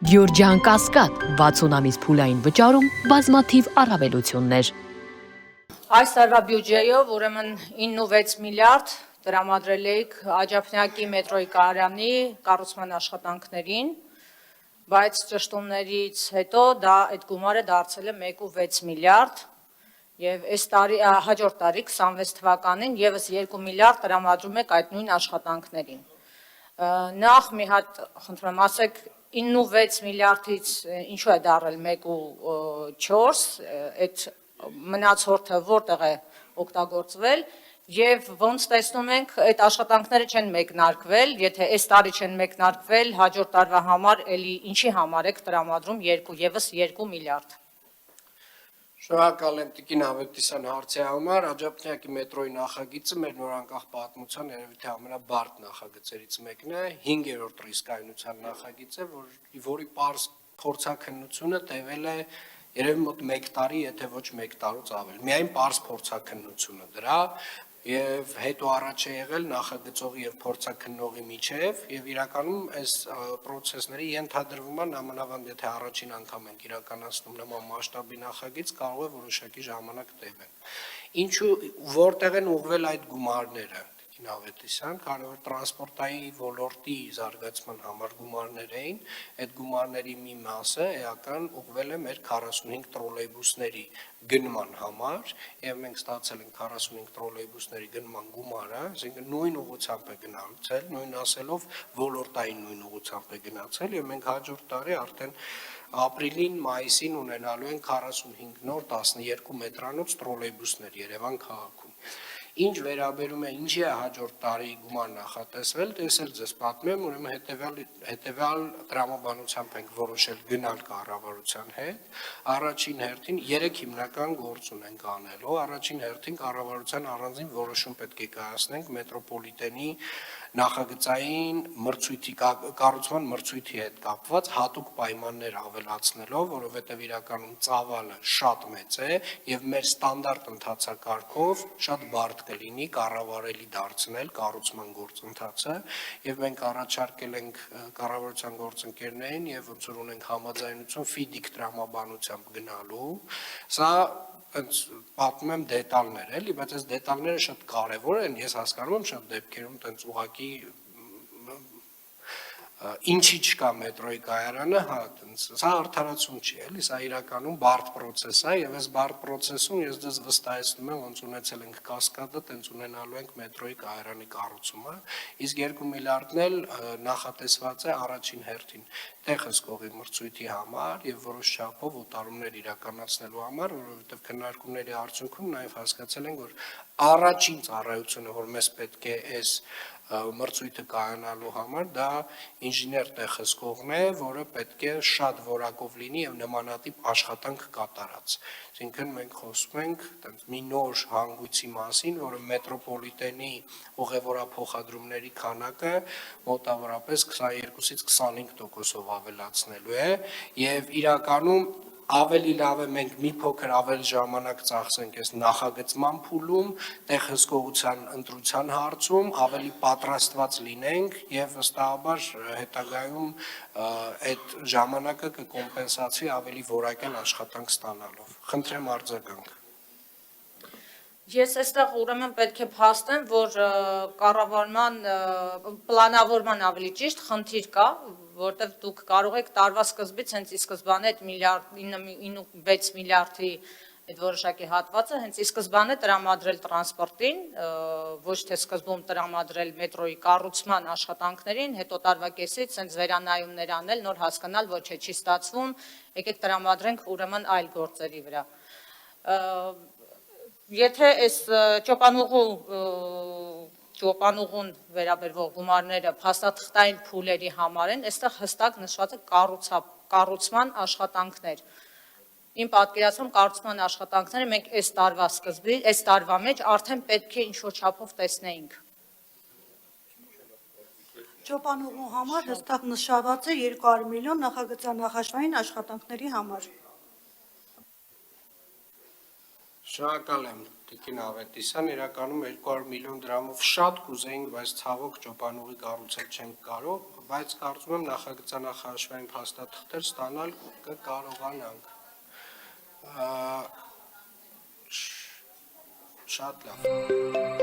Գյորջյան Կասկադ 60 ամիս փուլային վճարում բազմաթիվ առավելություններ։ Այս տարվա բյուջեով ուրեմն 9.6 միլիարդ տրամադրել էիք Աջափնյակի մետրոյի կայարանի կառուցման աշխատանքներին, բայց ճշտումներից հետո այդ գումարը դարձել է 1.6 միլիարդ եւ այս տարի հաջորդ տարի 26 թվականին եւս 2 միլիարդ տրամադրում եք այդ նույն աշխատանքներին։ Նախ մի հատ խնդրում եմ ասեք 9.6 միլիարդից ինչու է դառել 1.4, այդ մնացորդը որտեղ է օգտագործվել եւ ոնց տեսնում ենք այդ աշխատանքները չեն մեկնարկվել, եթե այս տարի չեն մեկնարկվել, հաջորդ տարվա համար էլի ինչի համար եք տրամադրում եւս 2 միլիարդ։ Շնորհակալ եմ Տիկին Ավետիսյան հարցի համար, Աջափնյակի մետրոյի նախագիծը մեր նորանկախ պատմության երևի թե ամենաբարդ նախագծերից մեկն է, 5-րդ ռիսկայնության նախագիծ է, որի պարզ փորձաքննությունը տևել է երևի մոտ 1 տարի, եթե ոչ 1 տարուց ավել։ Միայն պարզ փորձաքննությունը դրա եւ հետո առաջ է եղել նախագծողի եւ փորձաքննողի միջեւ եւ իրականում այս process-ների ենթադրվում է նամանավանդ եթե առաջին անգամ ենք իրականացնում նման մասշտաբի նախագիծ կարող է որոշակի ժամանակ տևել։ Ինչու որտեղ են ուղղվել այդ գումարները Ավետիսյան, քանի որ տրանսպորտային ոլորտի զարգացման համար գումարներ էին, այդ գումարների մի մասը էական ուղղվել է մեր 45 տրոլեյբուսների գնման համար, եւ մենք ստացել ենք 45 տրոլեյբուսների գնման գումարը, այսինքն նույն ուղղությամբ է գնացել, նույն ասելով ոլորտային նույն ուղղությամբ է գնացել, եւ մենք հաջորդ տարի արդեն ապրիլին, մայիսին ունենալու ենք 45 նոր 12 մետրանոց տրոլեյբուսներ Երևան քաղաքում։ Ինչ վերաբերում է ինչի է հաջորդ տարի գումար նախատեսվել, ես էլ ձեզ պատմեմ, ուրեմն հետևյալ տրամաբանությամբ ենք որոշել գնալ կառավարության հետ։ Առաջին հերթին 3 հիմնական գործ ունենք անելու։ Առաջին հերթին կառավարության առանձին որոշում պետք է կայացնենք մետրոպոլիտենի նախագծային մրցույթի կառուցման մրցույթի հետ կապված հատուկ պայմաններ ավելացնելով, որովհետև իրականում ծավալը շատ մեծ է եւ մեր ստանդարտ ընթացակարգով շատ բարդ կլինի կառավարելի դարձնել կառուցման գործընթացը եւ մենք առաջարկել ենք կառավարության գործընկերներին եւ ոնց որ ունենք համաձայնություն ֆիդիկ տրամաբանությամբ գնալու սա պատմում եմ դետալներ էլի, բայց այս դետալները շատ կարևոր են, ես հասկանում եմ շատ դեպքերում տենց ուղղակի ինչի չկա մետրոյի կայարանը, հա, սա արդարացում չի, էլի, սա իրականում բարդ process է եւ այս բարդ process-ում ես ձեզ վստահեցնում եմ, ոնց ունեցել ենք Կասկադը, տենց ունենալու ենք մետրոյի կայարանի կառուցումը, իսկ 2 միլիարդն էլ նախատեսված է առաջին հերթին տեխնիկայի մրցույթի համար եւ որոշ չափով օտարումներ իրականացնելու համար, որովհետեւ քննարկումների արդյունքում նաեւ հասկացել ենք, որ առաջին ծառայությունը, որ մեզ պետք է այս մրցույթը կայանալու համար դա ինժեներ տեխնիկողն է, որը պետք է շատ որակով լինի եւ նմանատիպ աշխատանք կատարած։ Այսինքն մենք խոսում ենք մի նոր հանգույցի մասին, որը մետրոպոլիտենի ուղևորափոխադրումների քանակը մոտավորապես 22-ից 25%-ով ավելացնելու է եւ իրականում ավելի լավ է մենք մի փոքր ավել ժամանակ ծախսենք այս նախագծման փուլում, տեխնիկողության ընտրության հարցում, ավելի պատրաստված լինենք եւ վստահաբար հետագայում այդ ժամանակը կկոմպենսացվի ավելի որակյալ աշխատանք ստանալով։ Խնդրեմ արձագանք։ Ես այստեղ ուրեմն պետք է փաստեմ, որ կառավարման պլանավորման ավելի ճիշտ խնդիր կա, որտեղ դուք կարող եք տարվա սկզբից հենց ի սկզբանե այդ 9.6 միլիարդի այդ որոշակի հատվածը հենց ի սկզբանե տրամադրել տրանսպորտին, ոչ թե սկզբում տրամադրել մետրոյի կառուցման աշխատանքներին, հետո տարվա կեսից հենց վերանայումներ անել, նոր հասկանալ, ոչ չի ստացվում, եկեք տրամադրենք ուրեմն այլ գործերի վրա։ Եթե այս ճոպանուղուն վերաբերվող գումարները փաստաթղթային փուլերի համար են, այստեղ հստակ նշված է կառուցման աշխատանքներ։ Իմ պատկերացում կառուցման աշխատանքները մենք այս տարվա սկզբի, այս տարվա մեջ արդեն պետք է ինչ-որ չափով տեսնեինք։ Ճոպանուղու համար հստակ նշված է 200 միլիոն նախագծանախաշվային աշխատանքների համար։ Շնորհակալ եմ Տիկին Ավետիսյան, իրականում 200 միլիոն դրամով շատ կուզեինք, բայց ցավոք ճոպանուղի կառուցել չենք կարող, բայց կարծում եմ նախագծանախաշվային փաստաթղթեր ստանալ կկարողանանք։ Շատ լավ։